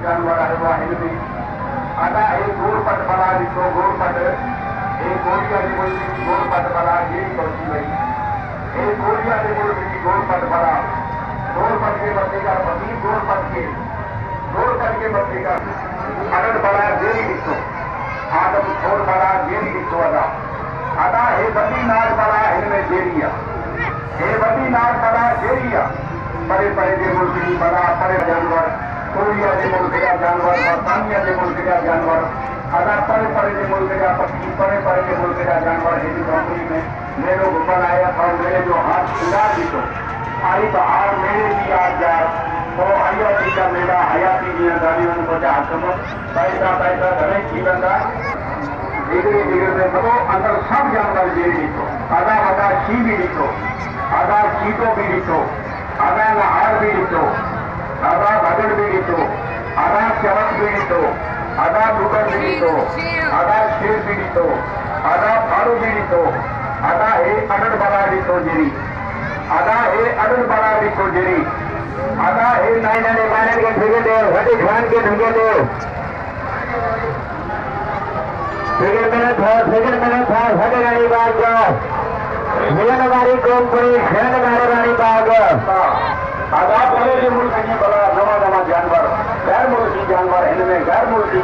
जानवर आयो आहे हिन में आदा हे गोलपट बला ॾिठो गोलपट हे गोलिया जे मुल्क जी गोलपट बला जहिड़ी पहुची वई हे गोलिया जे मुल्क जी गोलपट बला गोलपट के मथे का वकील गोलपट के मथे का अड़न बला जहिड़ी ॾिठो आदम खोड़ बला जहिड़ी ॾिठो अदा अदा हे वॾी नाग बला हिन में जहिड़ी आहे हे वॾी नाग बला जहिड़ी आहे परे परे के मुल्क की बड़ा परे जानवर कोरिया के मुल्क का जानवर बरतानिया के मुल्क का जानवर अदा परे परे के मुल्क का पक्षी परे परे के मुल्क का जानवर हिंदी कंपनी में मेरे घूमन आया था मेरे जो हाथ खुला दी तो आई बहार मेरे की आज जा तो हयाती का मेरा हयाती जी गाड़ियों को हकमत पैसा पैसा घने थी वेंदा डिग्री डिग्री में सभो अंदर सब जानवर जेरी ॾिठो अदा वॾा शी बि ॾिठो अदा चीतो बि ॾिठो आधा नहार भी ॾिठो आधा भगड़ भी ॾिठो आधा चरक भी ॾिठो आधा डुगर भी ॾिठो आधा शेर भी ॾिठो आधा फाड़ू भी ॾिठो आधा हे अड़न बला ॾिठो जहिड़ी आधा हे अड़न बला ॾिठो जहिड़ी आधा हे नए नए ॿारनि खे फिगे ॾियो वॾे खान खे फिगे ॾियो फिगर में था वॾे रानी बाग जाओ मिलन वाली कंपनी खेल वाले रानी बाग आधा परे के मुल्क की बड़ा नवा नवा जानवर गैर मुल्की जानवर इनमें गैर मुल्की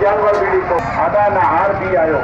जानवर भी ॾिठो आधा नहार भी आयो।